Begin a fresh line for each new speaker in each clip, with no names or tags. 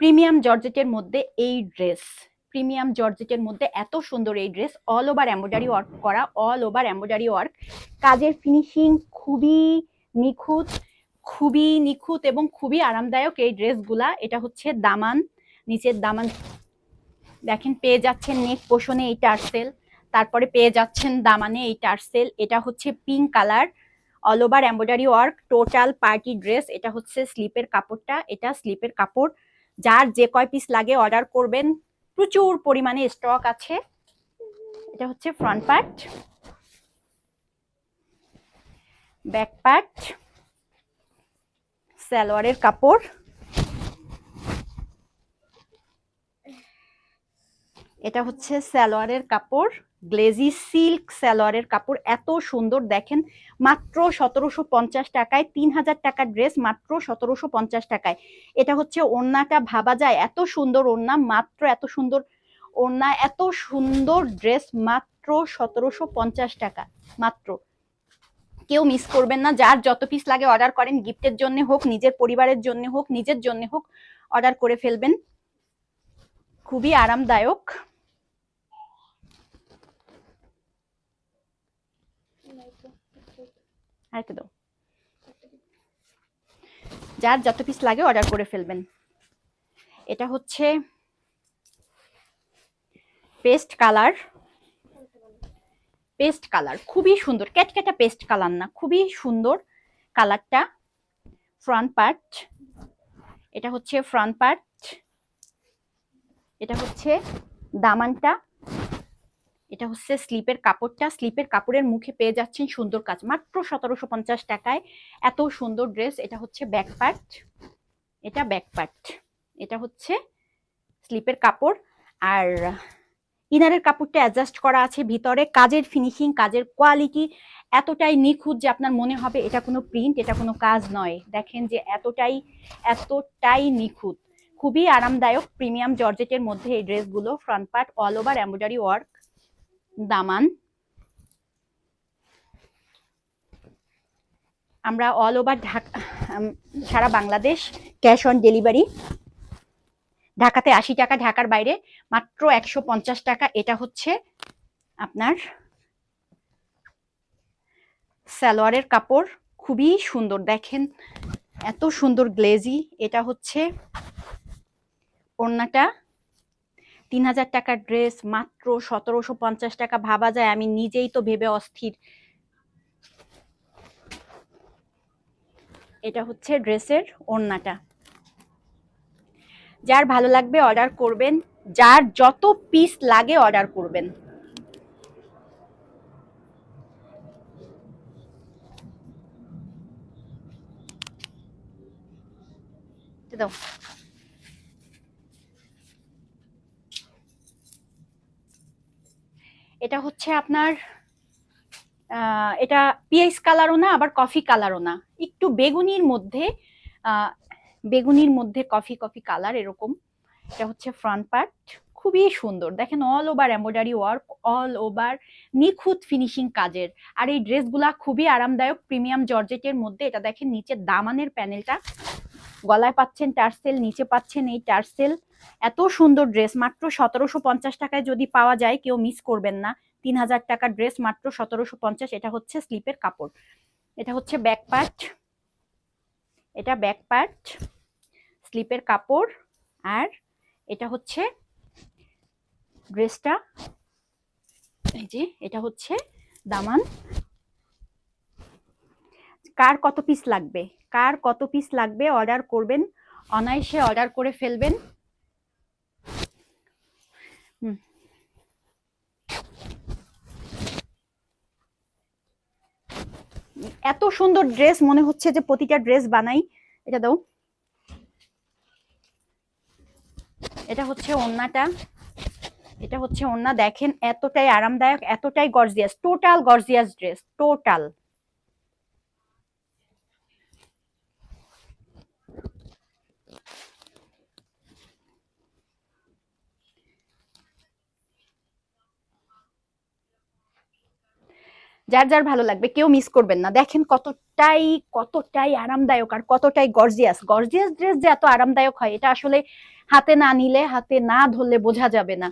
Premium জর্জেটের মধ্যে এই ড্রেস, প্রিমিয়াম জর্জেটের মধ্যে এত সুন্দর এই dress, all over embroidery work করা, অল ওভার এমব্রয়ডারি ওয়ার্ক, কাজের ফিনিশিং খুবই নিখুঁত, খুবই নিখুঁত এবং খুবই আরামদায়ক এই ড্রেসগুলা। এটা হচ্ছে দামান, নিচের দামান দেখেন পেয়ে যাচ্ছেন নেক পোষণে এই টার্সেল, তারপরে পেয়ে যাচ্ছেন দামানে এই টার্সেল। এটা হচ্ছে pink colour, all over embroidery work, total party dress. এটা হচ্ছে স্লিপের কাপড়টা, এটা স্লিপের কাপড়। যার যে কয় পিস লাগে অর্ডার করবেন, প্রচুর পরিমাণে স্টক আছে। এটা হচ্ছে ফ্রন্ট পার্ট, ব্যাক পার্ট, সালোয়ারের কাপড়, এটা হচ্ছে সালোয়ারের কাপড়, গ্লেজি সিল্ক সালোয়ারের কাপড়, এত সুন্দর দেখেন, মাত্র 1750 টাকায়, 3000 টাকার ড্রেস মাত্র 1750 টাকায়। এটা হচ্ছে ওড়নাটা, ভাবা যায় এত সুন্দর ওড়না, মাত্র এত সুন্দর ওড়না, এত সুন্দর ড্রেস মাত্র 1750 টাকা মাত্র। কেউ মিস করবেন না, যার যত পিস লাগে অর্ডার করেন, গিফটের জন্য হোক, নিজের পরিবারের জন্য হোক, নিজের জন্য হোক, অর্ডার করে ফেলবেন, খুবই আরামদায়ক। যার যত পিস লাগে অর্ডার করে ফেলবেন। এটা হচ্ছে পেস্ট কালার, পেস্ট কালার খুবই সুন্দর, ক্যাটক্যাটা পেস্ট কালার না, খুবই সুন্দর কালারটা। ফ্রন্ট পার্ট, এটা হচ্ছে ফ্রন্ট পার্ট, এটা হচ্ছে দামানটা, এটা হচ্ছে স্লিপের কাপড়টা। স্লিপের কাপড়ের মুখে পেয়ে যাচ্ছেন সুন্দর কাজ, মাত্র 1750 টাকায় এত সুন্দর ড্রেস। এটা হচ্ছে ব্যাক পার্ট, এটা ব্যাক পার্ট, এটা হচ্ছে স্লিপের কাপড়। আর ইনারের কাপড়টা অ্যাডজাস্ট করা আছে ভিতরে, কাজের ফিনিশিং, কাজের কোয়ালিটি এতটাই নিখুঁত যে আপনার মনে হবে এটা কোনো প্রিন্ট, এটা কোনো কাজ নয়। দেখেন যে এতটাই এতটাই নিখুঁত, খুবই আরামদায়ক, প্রিমিয়াম জর্জেটের মধ্যে এই ড্রেসগুলো। Front part all over embroidery work, দামান। আমরা অল ওভার ঢাকা, সারা বাংলাদেশ ক্যাশ অন ডেলিভারি, ঢাকাতে 80 টাকা, ঢাকার বাইরে মাত্র 150 টাকা। এটা হচ্ছে আপনার সালোয়ারের কাপড়, খুবই সুন্দর দেখেন, এত সুন্দর গ্লেজি। এটা হচ্ছে ওড়নাটা, 3000 টাকার ড্রেস মাত্র 1750 টাকা, ভাবা যায়, আমি নিজেই তো ভেবে অস্থির। এটা হচ্ছে ড্রেসের ওড়নাটা। যার ভালো লাগবে অর্ডার করবেন, যার যত পিস লাগে অর্ডার করবেন। দাও, এটা হচ্ছে আপনার এটা পিএস কালারও না, আবার কফি কালারও না, একটু বেগুনির মধ্যে, বেগুনির মধ্যে কফি কফি কালার এরকম। এটা হচ্ছে ফ্রন্ট পার্ট, খুবই সুন্দর দেখেন, all over embroidery work, all over নিখুঁত ফিনিশিং কাজের। আর এই ড্রেসগুলা খুবই আরামদায়ক, প্রিমিয়াম জর্জেটের মধ্যে। এটা দেখেন নিচের দামানের প্যানেলটা, গলায় পাচ্ছেন টার্সেল, নিচে পাচ্ছেন এই টার্সেল। এত সুন্দর ড্রেস মাত্র 1750 টাকায় যদি পাওয়া যায়, কেউ মিস করবেন না। 3000 টাকার ড্রেস মাত্র 1750। এটা হচ্ছে স্লিপের কাপড়, এটা হচ্ছে ব্যাক পার্ট, এটা ব্যাক পার্ট, স্লিপের কাপড়। আর এটা হচ্ছে ড্রেসটা, এই যে এটা হচ্ছে দামান। কার কত পিস লাগবে, কার কত পিস লাগবে অর্ডার করবেন, অনায়াসে অর্ডার করে ফেলবেন। এত সুন্দর ড্রেস, মনে হচ্ছে যে প্রতিটা ড্রেস বানাই। এটা দাও, এটা হচ্ছে ওড়নাটা, এটা হচ্ছে ওড়না দেখেন, এতটাই আরামদায়ক, এতটাই gorgeous, total gorgeous dress, total. যার যার ভালো লাগবে কেউ মিস করবেন না, দেখেন কত কতটাই আরামদায়ক আর কতটাই গর্জিয়াস। গর্জিয়াস ড্রেস যে এত আরামদায়ক হয় এটা আসলে হাতে না নিলে, হাতে না ধরলে বোঝা যাবে না।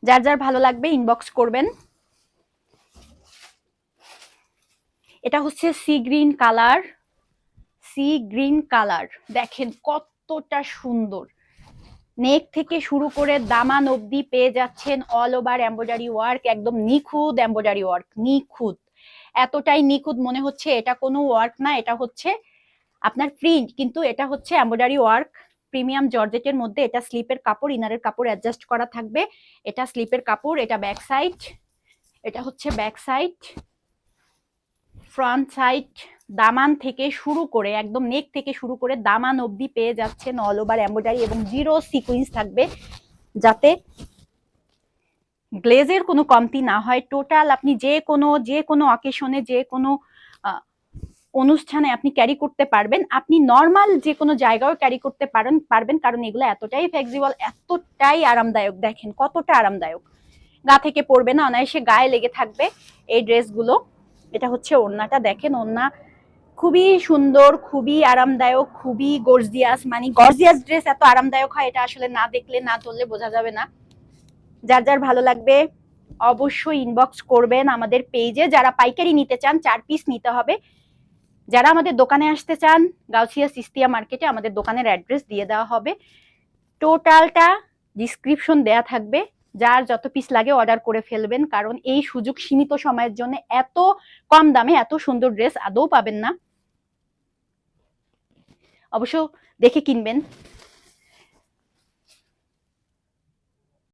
যার যার ভালো লাগবে ইনবক্স করবেন। এটা হচ্ছে sea green colour, sea green colour, দেখেন কতটা সুন্দর। নেক থেকে শুরু করে দামান অবধি পেয়ে যাচ্ছেন অল ওভার এমব্রয়ডারি ওয়ার্ক, একদম নিখুঁত এমব্রয়ডারি ওয়ার্ক, নিখুঁত, এতটাই নিখুঁত মনে হচ্ছে এটা কোনো ওয়ার্ক না, এটা হচ্ছে আপনার প্রিন্ট, কিন্তু এটা হচ্ছে এমব্রয়ডারি ওয়ার্ক। প্রিমিয়াম জর্জেটের মধ্যে এটা স্লিপের কাপড়, ইনারের কাপড় অ্যাডজাস্ট করা থাকবে। এটা স্লিপের কাপড়, এটা ব্যাক সাইড, এটা হচ্ছে ব্যাক সাইড, ফ্রন্ট সাইড। দামান থেকে শুরু করে একদম নেক থেকে শুরু করে দামান অবধি পেয়ে যাচ্ছেন অল ওভার এমব্রয়ডারি এবং জিরো সিকুয়েন্স থাকবে, যাতে গ্লেজের কোনো কমতি না হয়। টোটাল আপনি যে কোনো অকেশনে, যে কোনো অনুষ্ঠানে আপনি ক্যারি করতে পারবেন, আপনি নর্মাল যে কোনো জায়গায় ক্যারি করতে পারবেন, কারণ এগুলো এতটাই ফ্লেক্সিবল, এতটাই আরামদায়ক, দেখেন কতটা আরামদায়ক। গা থেকে পড়বে না, অনায়াসে গায়ে লেগে থাকবে এই ড্রেসগুলো। এটা হচ্ছে ওড়নাটা, দেখেন ওড়না খুবই সুন্দর, খুবই আরামদায়ক, খুবই গর্জিয়াস। মানে গর্জিয়াস ড্রেস এত আরামদায়ক হয় এটা আসলে না দেখলে, না ধরলে বোঝা যাবে না। যার যার ভালো লাগবে অবশ্যই ইনবক্স করবেন আমাদের পেজে। যারা পাইকারি নিতে চান 4 পিস নিতে হবে। যারা আমাদের দোকানে আসতে চান, গাউসিয়া সিস্তিয়া মার্কেটে আমাদের দোকানের অ্যাড্রেস দিয়ে দেওয়া হবে, টোটালটা ডিসক্রিপশন দেয়া থাকবে। যার যত পিস লাগে অর্ডার করে ফেলবেন, কারণ এই সুযোগ সীমিত সময়ের জন্য, এত কম দামে এত সুন্দর ড্রেস আদৌ পাবেন না। অবশ্য দেখে কিনবেন।